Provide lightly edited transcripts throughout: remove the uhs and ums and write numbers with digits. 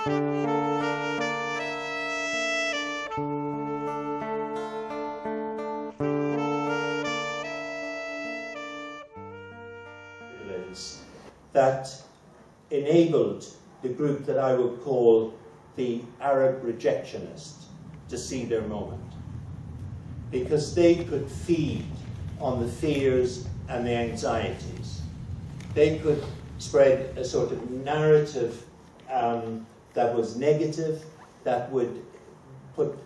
That enabled the group that I would call the Arab rejectionists to see their moment, because they could feed on the fears and the anxieties. They could spread a sort of narrative that was negative, that would put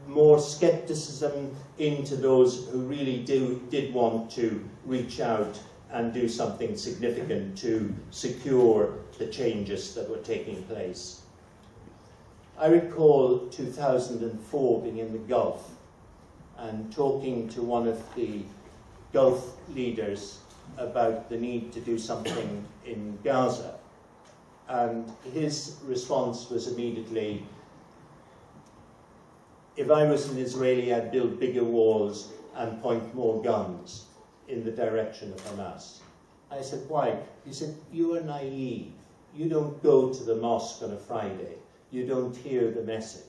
more skepticism into those who really did want to reach out and do something significant to secure the changes that were taking place. I recall 2004 being in the Gulf and talking to one of the Gulf leaders about the need to do something in Gaza. And his response was immediately, if I was an Israeli, I'd build bigger walls and point more guns in the direction of Hamas. I said, why? He said, you are naive. You don't go to the mosque on a Friday. You don't hear the message.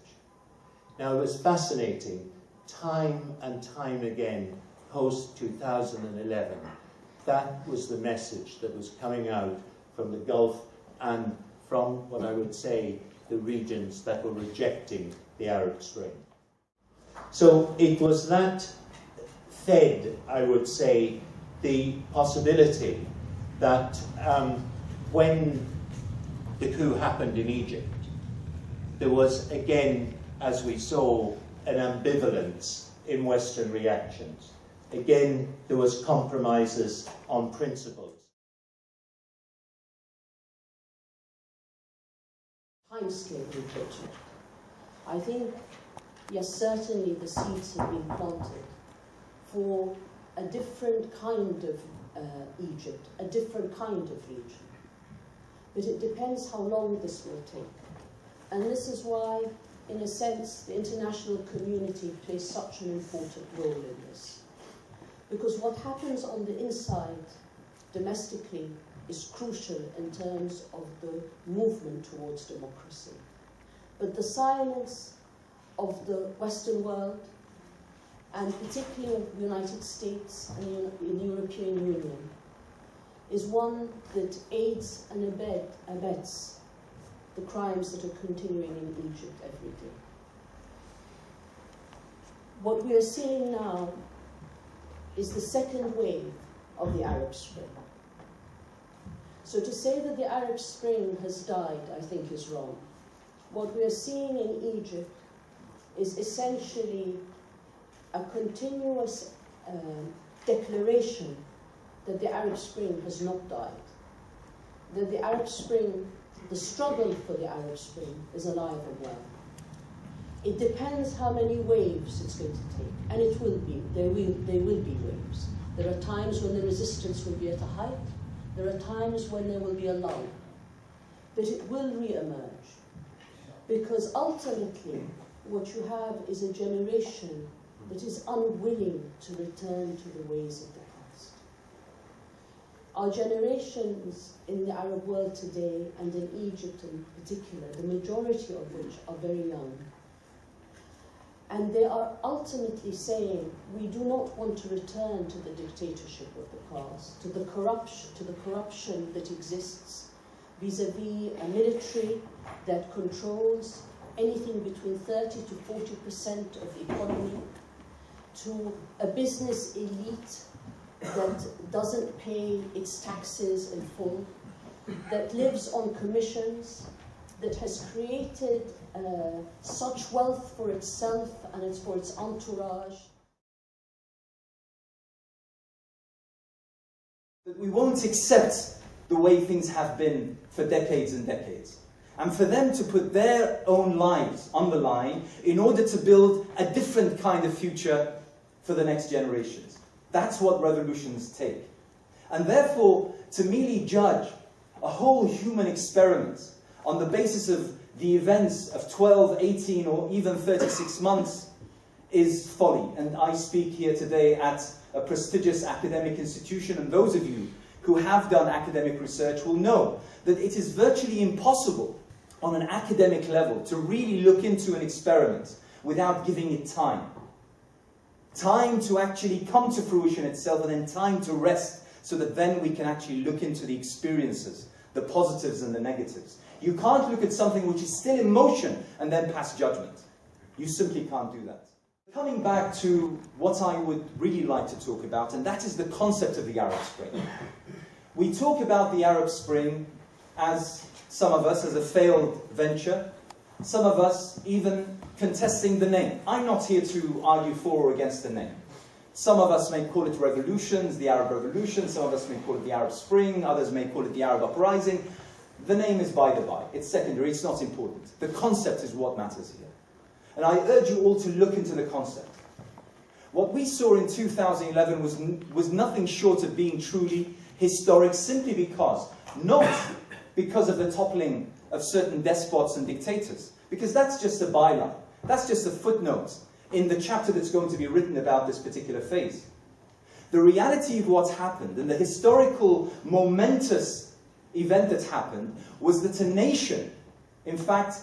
Now, it was fascinating, time and time again, post-2011, that was the message that was coming out from the Gulf and from what I would say the regions that were rejecting the Arab Spring. So it was that fed, I would say, the possibility that when the coup happened in Egypt, there was again, as we saw, an ambivalence in Western reactions. Again, there was compromises on principles. Timescale engagement. I think, yes, certainly the seeds have been planted for a different kind of Egypt, a different kind of region. But it depends how long this will take. And this is why, in a sense, the international community plays such an important role in this. Because what happens on the inside, domestically, is crucial in terms of the movement towards democracy. But the silence of the Western world, and particularly of the United States and the European Union, is one that aids and abets the crimes that are continuing in Egypt every day. What we are seeing now is the second wave of the Arab Spring. So to say that the Arab Spring has died, I think, is wrong. What we are seeing in Egypt is essentially a continuous declaration that the Arab Spring has not died. That the Arab Spring, the struggle for the Arab Spring, is alive and well. It depends how many waves it's going to take, and it will be. There will be waves. There are times when the resistance will be at a height. There are times when there will be a lull. But it will re-emerge. Because ultimately, what you have is a generation that is unwilling to return to the ways of the past. Our generations in the Arab world today, and in Egypt in particular, the majority of which are very young, and they are ultimately saying, we do not want to return to the dictatorship of the past, to the corruption that exists vis-à-vis a military that controls anything between 30 to 40% of the economy, to a business elite that doesn't pay its taxes in full, that lives on commissions, that has created such wealth for itself and for its entourage. That we won't accept the way things have been for decades and decades. And for them to put their own lives on the line in order to build a different kind of future for the next generations. That's what revolutions take. And therefore, to merely judge a whole human experiment on the basis of the events of 12, 18, or even 36 months is folly. And I speak here today at a prestigious academic institution, and those of you who have done academic research will know that it is virtually impossible on an academic level to really look into an experiment without giving it time. Time to actually come to fruition itself, and then time to rest, so that then we can actually look into the experiences, the positives and the negatives. You can't look at something which is still in motion and then pass judgment. You simply can't do that. Coming back to what I would really like to talk about, and that is the concept of the Arab Spring. We talk about the Arab Spring as, some of us, as a failed venture, some of us even contesting the name. I'm not here to argue for or against the name. Some of us may call it revolutions, the Arab Revolution, some of us may call it the Arab Spring, others may call it the Arab Uprising. The name is by the by, it's secondary, it's not important. The concept is what matters here. And I urge you all to look into the concept. What we saw in 2011 was nothing short of being truly historic, simply because, not because of the toppling of certain despots and dictators, because that's just a byline, that's just a footnote in the chapter that's going to be written about this particular phase. The reality of what happened, and the historical momentous event that happened, was that a nation, in fact,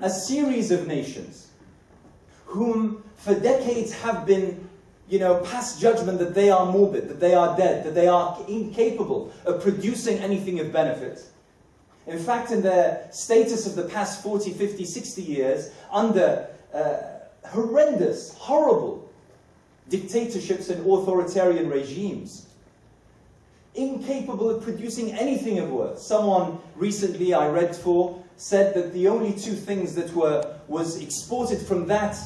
a series of nations, whom for decades have been, passed judgment that they are morbid, that they are dead, that they are incapable of producing anything of benefit. In fact, in their status of the past 40, 50, 60 years, under horrendous, horrible dictatorships and authoritarian regimes, incapable of producing anything of worth. Someone recently I read for said that the only two things that was exported from that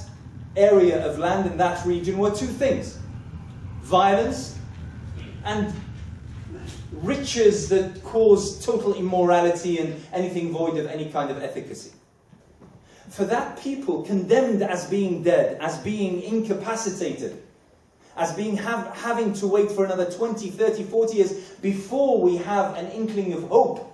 area of land in that region were two things: violence and riches that cause total immorality and anything void of any kind of efficacy. For that people, condemned as being dead, as being incapacitated, as being having to wait for another 20, 30, 40 years before we have an inkling of hope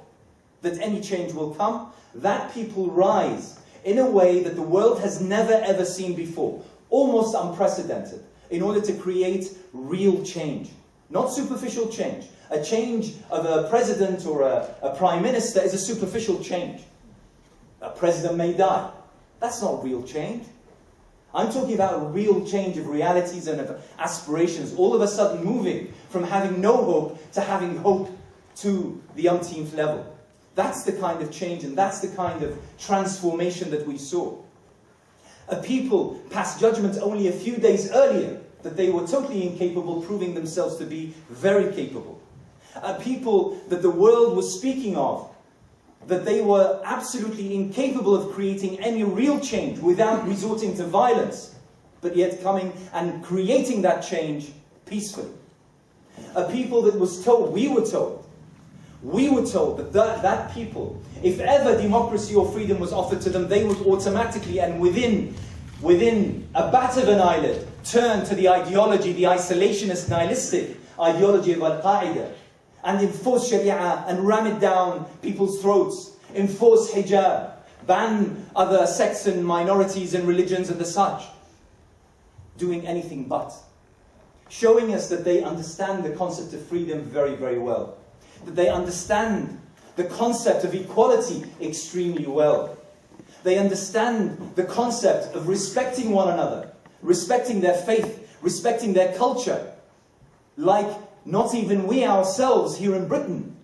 that any change will come, that people rise in a way that the world has never ever seen before, almost unprecedented, in order to create real change. Not superficial change. A change of a president or a prime minister is a superficial change. A president may die. That's not real change. I'm talking about a real change of realities and of aspirations, all of a sudden moving from having no hope to having hope to the umpteenth level. That's the kind of change, and that's the kind of transformation that we saw. A people passed judgment only a few days earlier that they were totally incapable, proving themselves to be very capable. A people that the world was speaking of, that they were absolutely incapable of creating any real change without resorting to violence, but yet coming and creating that change peacefully. A people that was told, we were told that people, if ever democracy or freedom was offered to them, they would automatically and within a bat of an eyelid turn to the ideology, the isolationist, nihilistic ideology of Al-Qaeda, and enforce Sharia and ram it down people's throats, enforce hijab, ban other sects and minorities and religions and the such. Doing anything but. Showing us that they understand the concept of freedom very, very well. That they understand the concept of equality extremely well. They understand the concept of respecting one another, respecting their faith, respecting their culture, like not even we ourselves here in Britain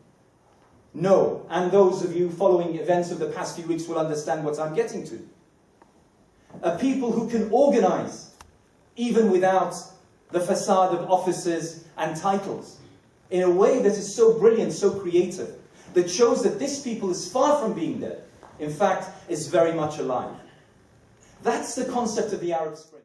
know, and those of you following events of the past few weeks will understand what I'm getting to. A people who can organize even without the facade of offices and titles, in a way that is so brilliant, so creative, that shows that this people is far from being dead. In fact, is very much alive. That's the concept of the Arab Spring.